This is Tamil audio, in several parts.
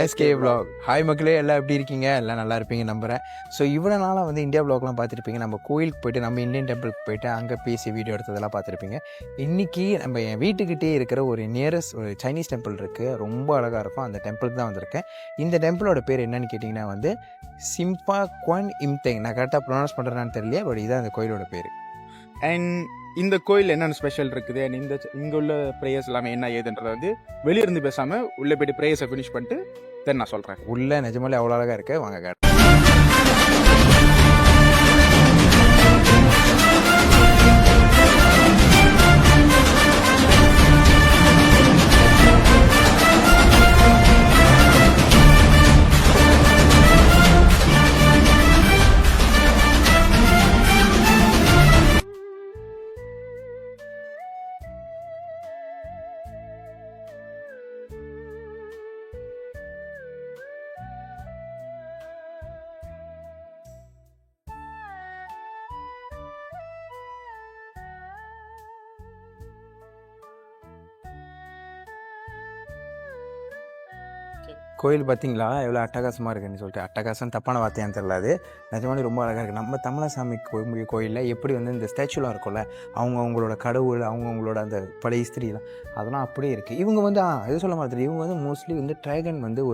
SK vlog. ஹாய் மக்களே, எல்லாம் எப்படி இருக்கீங்க? எல்லாம் நல்லா இருப்பீங்க நம்புகிறேன். ஸோ இவ்வளோ நாளாக வந்து இந்தியா vlogலாம் பார்த்துருப்பீங்க. நம்ம கோயிலுக்கு போய்ட்டு நம்ம இந்தியன் டெம்பிளுக்கு போய்ட்டு அங்கே பேசி வீடியோ எடுத்ததெல்லாம் பார்த்துருப்பீங்க. இன்றைக்கி நம்ம என் வீட்டுக்கிட்டே இருக்கிற ஒரு நியரஸ்ட் ஒரு சைனீஸ் டெம்பிள் இருக்குது. ரொம்ப அழகாக இருக்கும். அந்த டெம்பிளுக்கு தான் வந்திருக்கேன். இந்த டெம்பிளோட பேர் என்னன்னு கேட்டிங்கன்னா வந்து சிம்பா குவான் இம்தெங். நான் கரெக்டாக ப்ரொனவுன்ஸ் பண்ணுறேன்னு தெரியல, பட் இதுதான் அந்த கோயிலோட பேர். அண்ட் இந்த கோயில் என்னென்ன ஸ்பெஷல் இருக்குது அண்ட் இங்கே உள்ள ப்ரேயர்ஸ் எல்லாமே என்ன ஏதுன்றதை வந்து வெளியிருந்து பேசாமல் உள்ளே போய்ட்டு ப்ரேயர்ஸை ஃபினிஷ் பண்ணிட்டு தென் நான் சொல்கிறேன். உள்ளே நிஜமாலே அவ்வளோ அழகாக இருக்குது. வாங்க. கோயில் பார்த்தீங்களா எவ்வளோ அட்டகாசமாக இருக்குன்னு சொல்லிட்டு. அட்டகாசம் தப்பான வார்த்தையான்னு தெரியல, அது நிஜமாலே ரொம்ப அழகாக இருக்குது. நம்ம தமிழசாமி கோயிலில் எப்படி வந்து இந்த ஸ்டாச்சுலாம் இருக்கும்ல, அவங்களோட கடவுள், அவங்களோட அந்த பழைய ஸ்திரீலாம் அதெல்லாம் அப்படியே இருக்குது. இவங்க வந்து எது சொல்ல மாதிரி இவங்க வந்து மோஸ்ட்லி வந்து ட்ராகன் வந்து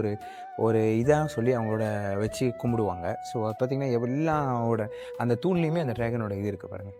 ஒரு இதாக சொல்லி அவங்களோட வச்சு கும்பிடுவாங்க. ஸோ அது பார்த்திங்கன்னா எல்லாவோட அந்த தூண்லேயுமே அந்த ட்ராகனோட இது இருக்குது பாருங்கள்.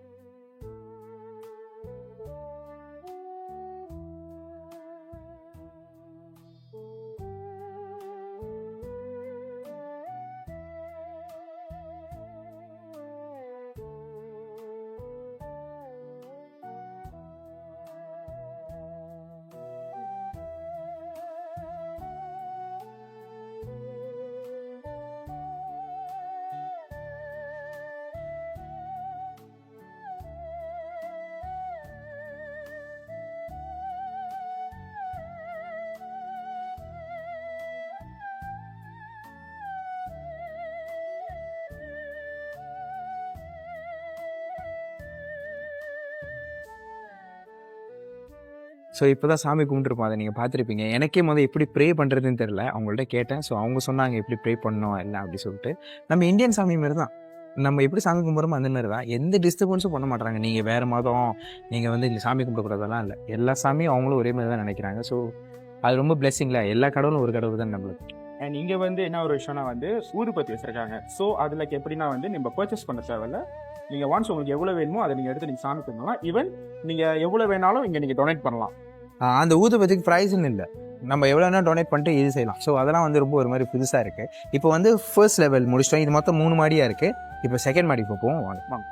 ஸோ இப்போ தான் சாமி கும்பிட்டுருப்போம், அதை நீங்கள் பார்த்துருப்பீங்க. எனக்கே எப்படி ப்ரே பண்ணுறதுன்னு தெரில. அவங்கள்ட்ட கேட்டேன். ஸோ அவங்க சொன்னாங்க எப்படி ப்ரே பண்ணோம் எல்லாம் அப்படி சொல்லிட்டு. நம்ம இந்தியன் சாமி மாரி தான், நம்ம எப்படி சாமி கும்பிட்றோமோ அந்த மாதிரி தான். எந்த டிஸ்டர்பன்ஸும் பண்ண மாட்டாங்க. நீங்கள் வேறு மதம், நீங்கள் வந்து இந்த சாமி கும்பிடக்கூடாதெல்லாம் இல்லை. எல்லா சாமியும் அவங்களும் ஒரே மாதிரி தான் நினைக்கிறாங்க. ஸோ அது ரொம்ப பிளெஸிங்ல. எல்லா கடவுளும் ஒரு கடவுள் தான் நம்மளுக்கு. அண்ட் இங்கே வந்து என்ன ஒரு விஷயம்னா வந்து ஊதுபத்தி வச்சுருக்காங்க. ஸோ அதில் எப்படின்னா வந்து நம்ம பர்ச்சேஸ் பண்ண தேவையில்ல. நீங்கள் ஒன்ஸ் உங்களுக்கு எவ்வளோ வேணுமோ அதை நீங்கள் எடுத்து நீங்கள் சாமி கும்பிடலாம். ஈவன் நீங்கள் எவ்வளோ வேணாலும் இங்கே நீங்கள் டொனேட் பண்ணலாம். அந்த ஊதுபத்திக்கு ப்ரைஸ்ன்னு இல்லை, நம்ம எவ்வளோனா டொனேட் பண்ணிட்டு இது செய்யலாம். ஸோ அதெல்லாம் வந்து ரொம்ப ஒரு மாதிரி புதுசாக இருக்குது. இப்போ வந்து ஃபர்ஸ்ட் லெவல் முடிச்சிட்டோம். இது மொத்தம் 3 மாடியாக இருக்குது. இப்போ செகண்ட் மாடி போவோம் வாங்க.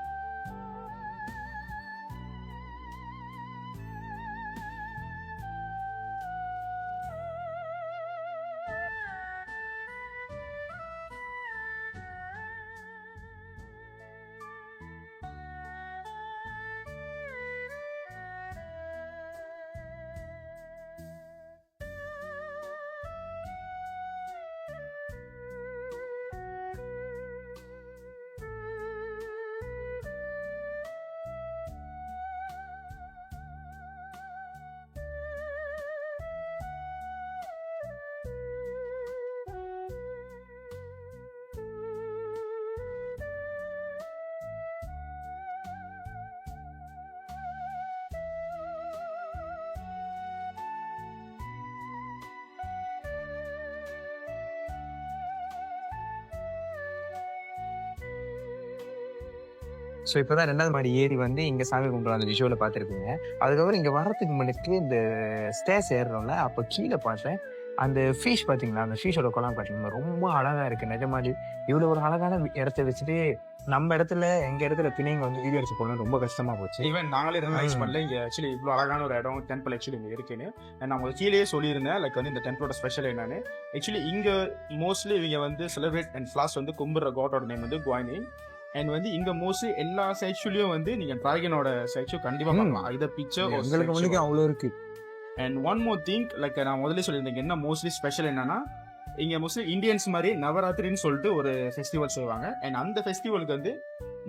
ஸோ இப்போ தான் 2வது மாடி ஏறி வந்து இங்கே சாமி கும்பிட்ற அந்த விஷுவலை பார்த்துருப்பீங்க. அதுக்கப்புறம் இங்கே வர்றதுக்கு முன்னாடி இந்த ஸ்டேர்ஸ் ஏறுறோம்ல, அப்போ கீழே பார்த்தேன் அந்த ஃபிஷ். பார்த்தீங்களா, அந்த ஃபிஷோட குளம் பார்த்தீங்கன்னா ரொம்ப அழகாக இருக்குது. நிஜமாடி இவ்வளோ ஒரு அழகான இடத்த வச்சுட்டு நம்ம இடத்துல எங்கள் இடத்துல பிணைங்க வந்து வீடியோ எடுத்து போகணும் ரொம்ப கஷ்டமாக போச்சு. ஈவன் நாங்களே ரிலைஸ் பண்ணல இங்கே ஆக்சுவலி இவ்வளோ அழகான ஒரு இடம் டெம்பிள் ஆக்சுவலி இங்கே இருக்குன்னு. நான் உங்களுக்கு கீழே சொல்லியிருந்தேன் லைக் வந்து இந்த டெம்பிளோட ஸ்பெஷல் என்னன்னு. ஆக்சுவலி இங்கே மோஸ்ட்லி இவங்க வந்து செலிப்ரேட் அண்ட் ஃபிளாஸ் வந்து கும்பிட்ற காடோட நேம் வந்து குவானின். அண்ட் வந்து இங்க மோஸ்ட்லி எல்லா செக்ஷுவலையும் வந்து நீங்க டிராகனோட செக்ஷு கண்டிப்பா பார்க்கலாம். இத பிக்சர் உங்களுக்கு அவ்வளோ இருக்கு. And one more thing like நான் முதல்ல சொல்லியிருந்தேன் என்ன மோஸ்ட்லி ஸ்பெஷல் என்னன்னா இங்கே மோஸ்ட்லி இந்தியன்ஸ் மாதிரி நவராத்திரின்னு சொல்லிட்டு ஒரு ஃபெஸ்டிவல் செய்வாங்க. அண்ட் அந்த ஃபெஸ்டிவலுக்கு வந்து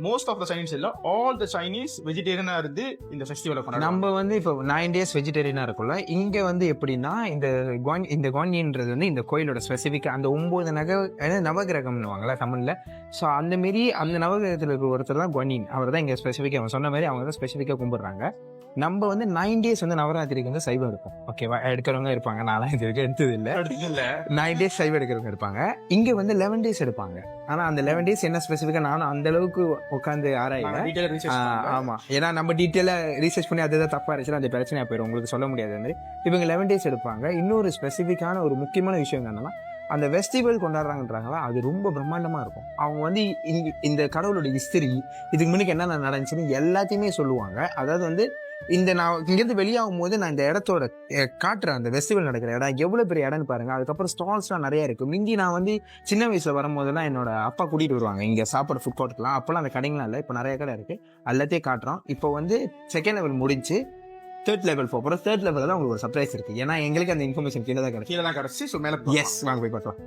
மோஸ்ட் ஆஃப் த சைனீஸ் இல்ல ஆல் த சைனீஸ் வெஜிடேரியனா இருந்து இந்த ஃபெஸ்டிவலை கொண்டாடுறாங்க. நம்ம வந்து இப்போ 9 days வெஜிடேரியனாக இருக்கும்ல, இங்கே வந்து எப்படின்னா இந்த குவான்யின்றது வந்து இந்த கோயிலோட ஸ்பெசிஃபிக்காக அந்த 9 நவகிரகம்னுவாங்களா தமிழில். ஸோ அந்தமாரி அந்த நவகிரகத்தில் இருக்கிற ஒருத்தர் தான் குவான்யின். அவர் தான் இங்கே ஸ்பெசிஃபிக்காக அவன் சொன்ன மாதிரி அவங்க தான் ஸ்பெசிஃபிக்காக கும்பிட்றாங்க. நம்ம வந்து 9 days வந்து நவராத்திரிக்கு வந்து சைவம் இருக்கும். ஓகேவா, எடுக்கிறவங்க இருப்பாங்க. நான்லாம் இது வரைக்கும் எடுத்தது இல்லை. 9 days சைவம் எடுக்கிறவங்க இருப்பாங்க. இங்கே வந்து 11 days எடுப்பாங்க. ஆனால் அந்த 11 days என்ன ஸ்பெசிஃபிக்காக நானும் அந்த அளவுக்கு உட்காந்து ஆராயில. ஆமாம், ஏன்னா நம்ம டீட்டெயிலாக ரீசர்ச் பண்ணி அதுதான் தப்பாக இருந்துச்சுன்னா அந்த பிரச்சனையாக போயிடும், உங்களுக்கு சொல்ல முடியாது. வந்து இவங்க 11 days எடுப்பாங்க. இன்னொரு ஸ்பெசிஃபிக்கான ஒரு முக்கியமான விஷயம் என்னன்னா, அந்த ஃபெஸ்டிவல் கொண்டாடுறாங்கன்றாங்களா, அது ரொம்ப பிரம்மாண்டமாக இருக்கும். அவங்க வந்து இந்த கடவுளோட ஹிஸ்டரி, இதுக்கு முன்னாடி என்னென்ன நடந்துச்சுன்னு எல்லாத்தையுமே சொல்லுவாங்க. அதாவது வந்து நான் இங்கேருந்து வெளியாகும் போது நான் இந்த இடத்தோட காட்டுறேன், அந்த ஃபெஸ்டிவல் நடக்கிற இடம் எவ்வளோ பெரிய இடம்னு பாருங்கள். அதுக்கப்புறம் ஸ்டால்ஸ்லாம் நிறையா இருக்குது. மிந்தி நான் வந்து சின்ன வயசில் வரும்போதெல்லாம் என்னோட அப்பா கூட்டிகிட்டு வருவாங்க இங்கே சாப்பாடு ஃபுட் கோர்ட்டுக்கலாம். அப்போல்லாம் அந்த கடைங்களாம் இல்லை, இப்போ நிறைய கடை இருக்குது. எல்லாத்தையும் காட்டுறோம். இப்போ வந்து 2nd level முடிஞ்சு 3rd level போகிறோம். 3rd level தான் உங்களுக்கு ஒரு சர்ப்ரைஸ் இருக்குது. ஏன்னா எங்களுக்கு அந்த இன்ஃபர்மேஷன் கீழே தான் கிடச்சி. ஸோ மேலே எஸ், வாங்க போய் பார்க்கலாம்.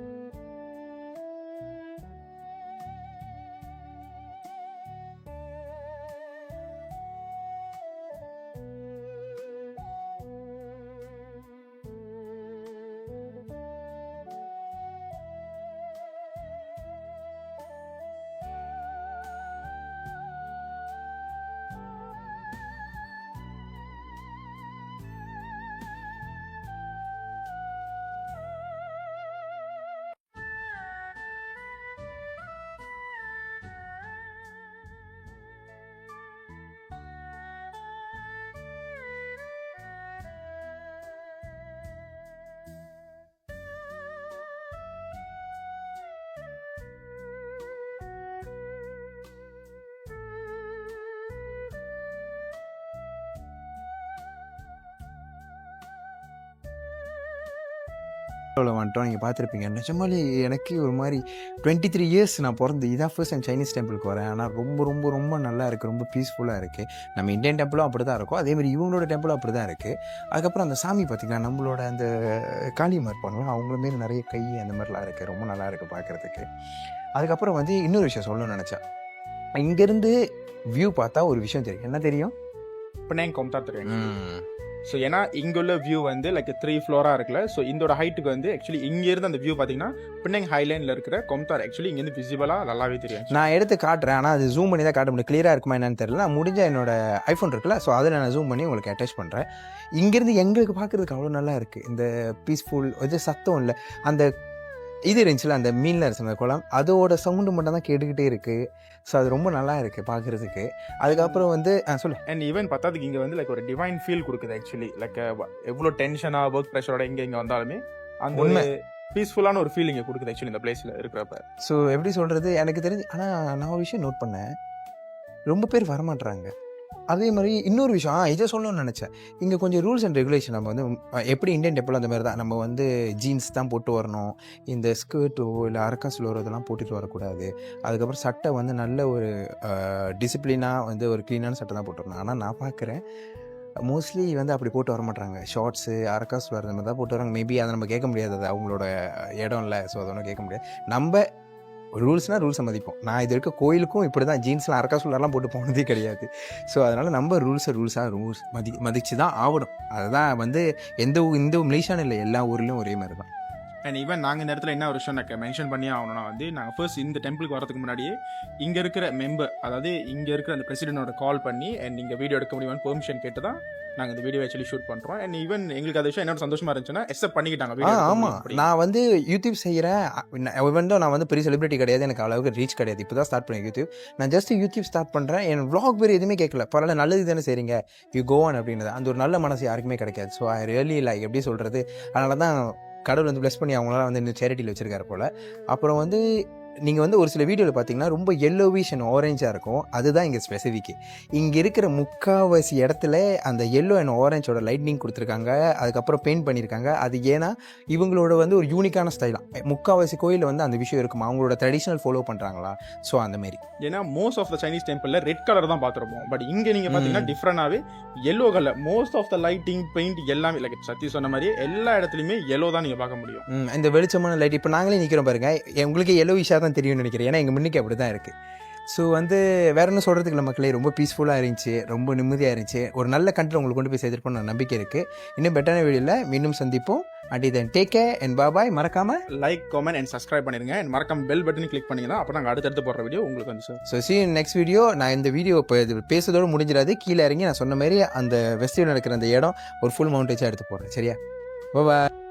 வந்துட்டோம். நீங்கள் பார்த்துருப்பீங்க. நிஜமாலே எனக்கு ஒரு மாதிரி 23 years நான் பிறந்து இதான் ஃபர்ஸ்ட் டைம் சைனீஸ் டெம்பிளுக்கு வரேன். ஆனால் ரொம்ப ரொம்ப ரொம்ப நல்லா இருக்குது, ரொம்ப பீஸ்ஃபுல்லாக இருக்குது. நம்ம இந்தியன் டெம்பிளும் அப்படி தான் இருக்கும், அதேமாதிரி இவங்களோட டெம்பிளும் அப்படி தான் இருக்குது. அதுக்கப்புறம் அந்த சாமி பார்த்திங்கன்னா நம்மளோட அந்த காளியம்மா இருப்பாங்களா, அவங்கள மாரி நிறைய கை அந்த மாதிரிலாம் இருக்குது. ரொம்ப நல்லா இருக்குது பார்க்குறதுக்கு. அதுக்கப்புறம் வந்து இன்னொரு விஷயம் சொல்லணும்னு நினச்சேன். இங்கேருந்து வியூ பார்த்தா ஒரு விஷயம் தெரியும். என்ன தெரியும்? பினாங் கொம்தார் தெரியும். ஸோ ஏன்னா இங்கே உள்ள வியூ வந்து லைக் 3 floor இருக்குல்ல. ஸோ இதோட ஹைட்டுக்கு வந்து ஆக்சுவலி இங்கேருந்து அந்த வியூ பார்த்தீங்கன்னா பினாங் ஹைலைனில் இருக்கிற கொம்தார் ஆக்சுவலி இங்கேருந்து விசிபிளாக நல்லாவே தெரியும். நான் எடுத்து காட்டுறேன், ஆனால் அது ஜூம் பண்ணி தான் காட்ட முடியும். கிளியராக இருக்குமா என்னன்னு தெரியல. நான் முடிஞ்ச என்னோட ஐஃபோன் இருக்குல்ல, ஸோ அதில் நான் ஜூம் பண்ணி உங்களுக்கு அட்டாச் பண்ணுறேன். இங்கேருந்து எங்களுக்கு பார்க்குறதுக்கு அவ்வளோ நல்லா இருக்குது. இந்த பீஸ்ஃபுல் இது சத்தம் இல்லை. அந்த இது இருந்துச்சுல, அந்த மீனில் இருந்துச்சு அந்த குளம், அதோட சவுண்டு மட்டும் தான் கேட்டுக்கிட்டே இருக்குது. ஸோ அது ரொம்ப நல்லா இருக்குது பார்க்குறதுக்கு. அதுக்கப்புறம் வந்து சொல்லு. அண்ட் ஈவன் பார்த்ததுக்கு இங்கே வந்து லைக் ஒரு டிவைன் ஃபீல் கொடுக்குது ஆக்சுவலி. லைக் எவ்வளோ டென்ஷனாக ஒர்க் ப்ரெஷரோட இங்கே வந்தாலுமே அந்த உண்மை பீஸ்ஃபுல்லான ஒரு ஃபீல் இங்கே கொடுக்குது ஆக்சுவலி இந்த பிளேஸில் இருக்கிறப்ப. ஸோ எப்படி சொல்கிறது எனக்கு தெரிஞ்சு. ஆனால் நான் ஒரு விஷயம் நோட் பண்ணேன், ரொம்ப பேர் வரமாட்றாங்க. அதே மாதிரி இன்னொரு விஷயம் இதை சொல்லணும்னு நினச்சேன். இங்கே கொஞ்சம் ரூல்ஸ் அண்ட் ரெகுலேஷன் நம்ம வந்து எப்படி இந்தியன் டெம்பிள் அந்த மாதிரி தான். நம்ம வந்து ஜீன்ஸ் தான் போட்டு வரணும், இந்த ஸ்கர்ட்டோ இல்லை அரக்காசிலோ இதெல்லாம் போட்டுட்டு வரக்கூடாது. அதுக்கப்புறம் சட்டை வந்து நல்ல ஒரு டிசிப்ளினாக வந்து ஒரு க்ளீனான சட்டை தான் போட்டு வரணும். ஆனால் நான் பார்க்குறேன் மோஸ்ட்லி வந்து அப்படி போட்டு வர மாட்டாங்க. ஷார்ட்ஸு அரக்காஸ் வர மாதிரி தான் போட்டு வராங்க. மேபி அதை நம்ம கேட்க முடியாது, அது அவங்களோட இடம் இல்லை. ஸோ அதை ஒன்றும் கேட்க முடியாது. நம்ம ரூல்ஸ்னால் ரூல்ஸை மதிப்போம். நான் இது இருக்க கோயிலுக்கும் இப்படி தான் ஜீன்ஸ்லாம் அரக்காசுலாம் போட்டு போனதே கிடையாது. ஸோ அதனால் நம்ம ரூல்ஸ் மதித்து தான் ஆகணும். அதுதான் வந்து இந்த மலேசியான்னு இல்லை, எல்லா ஊர்லேயும் ஒரே மாதிரி தான். அண்ட் ஈவன் நாங்கள் இந்த இடத்துல என்ன ஒரு விஷயம் நான் மென்ஷன் பண்ணி ஆகணும்னா வந்து நாங்கள் ஃபர்ஸ்ட் இந்த டெம்பிளுக்கு வரதுக்கு முன்னாடியே இங்கே இருக்கிற மெம்பர், அதாவது இங்கே இருக்கிற அந்த பிரசிடென்ட்டோட கால் பண்ணி அண்ட் இங்கே வீடியோ எடுக்க முடியுமான்னு பெர்மிஷன் கேட்டு தான் நாங்கள் இந்த வீடியோ ஆக்சுவலி ஷூட் பண்ணுறோம். அண்ட் ஈவன் எங்களுக்கு அது விஷயம் என்ன சந்தோஷமாக இருந்துச்சுன்னா அக்செப்ட் பண்ணிக்கிட்டாங்க. ஆமாம், நான் வந்து யூடியூப் செய்கிறேன். நான் வந்து பெரிய செலிபிரிட்டி கிடையாது, எனக்கு அளவுக்கு ரீச் கிடையாது. இப்போ தான் ஸ்டார்ட் பண்ணேன் யூடியூப். நான் ஜஸ்ட் யூடியூப் ஸ்டார்ட் பண்ணுறேன். என் vlog பேர் எதுவுமே கேட்கல. பரவாயில்ல, நல்லது தானே செய்கிறீங்க, யூ கோ ஆன் அப்படின்றது. அந்த ஒரு நல்ல மனசு யாருக்குமே கிடைக்காது. ஸோ ஐ ரியலி லைக் எப்படி சொல்கிறது, அதனால தான் கடவுள் வந்து ப்ளஸ் பண்ணி அவங்களால வந்து இந்த சேரிட்டியில் வச்சுருக்காரு போல். அப்புறம் வந்து நீங்கள் வந்து ஒரு சில வீடியோவில் பார்த்தீங்கன்னா ரொம்ப yellowish and ஆரஞ்சாக இருக்கும். அதுதான் இங்கே ஸ்பெசிஃபிக்கு. இங்கே இருக்கிற முக்கால்வாசி இடத்துல அந்த yellow and ஆரஞ்சோட லைட்னிங் கொடுத்துருக்காங்க. அதுக்கப்புறம் பெயிண்ட் பண்ணியிருக்காங்க. அது ஏன்னா இவங்களோட வந்து ஒரு யூனிக்கான ஸ்டைலாக முக்கால்வாசி கோயிலில் வந்து அந்த விஷயம் இருக்குமா, அவங்களோட ட்ரெடிஷ்னல் ஃபாலோ பண்ணுறாங்களா. ஸோ அந்தமாரி ஏன்னா மோஸ்ட் ஆஃப் த சைனீஸ் டெம்பிளில் ரெட் கலர் தான் பார்த்துருப்போம். பட் இங்கே நீங்கள் பார்த்தீங்கன்னா டிஃப்ரெண்டாகவே yellow colour, most of the lighting paint எல்லாமே லைக் சத்தி சொன்ன மாதிரி எல்லா இடத்துலையுமே yellow தான் நீங்கள் பார்க்க முடியும். இந்த வெளிச்சமான லைட். இப்போ நாங்களே நிற்கிறோம் பாருங்க, உங்களுக்கு yellowish தான் தெரியும்னு நினைக்கிறேன். ஏன்னா எங்கள் முன்னுக்கு அப்படி தான் இருக்குது. ஸோ வந்து வேற என்ன சொல்கிறதுக்கு இல்லை மக்களே, ரொம்ப பீஸ்ஃபுல்லாக இருந்துச்சு, ரொம்ப நிம்மதியாக இருந்துச்சு. ஒரு நல்ல கண்டென்ட் உங்களுக்கு கொண்டு போய் சேர்த்துருப்போம் நான் நம்பிக்கை இருக்குது. இன்னும் பெட்டரான வீடியோவில் மீண்டும் சந்திப்போம். And then take care and பாய். மறக்காமல் லைக் கமெண்ட் அண்ட் சப்ஸ்கிரைப் பண்ணிடுங்க. அண்ட் மறக்காம பெல் பட்டனை கிளிக் பண்ணிங்கன்னா அப்போ நாங்கள் அடுத்தடுத்து போடுற வீடியோ உங்களுக்கு வந்து sir. So see you in next video. நான் இந்த வீடியோ இப்போ இது பேசுறதோடு முடிஞ்சிடாது. கீழே இறங்கி நான் சொன்ன மாதிரி அந்த ஃபெஸ்டிவல் நடக்கிற அந்த இடம் ஒரு ஃபுல் மவுண்டேஜாக எடுத்து போடுறேன். சரியா? பாய்.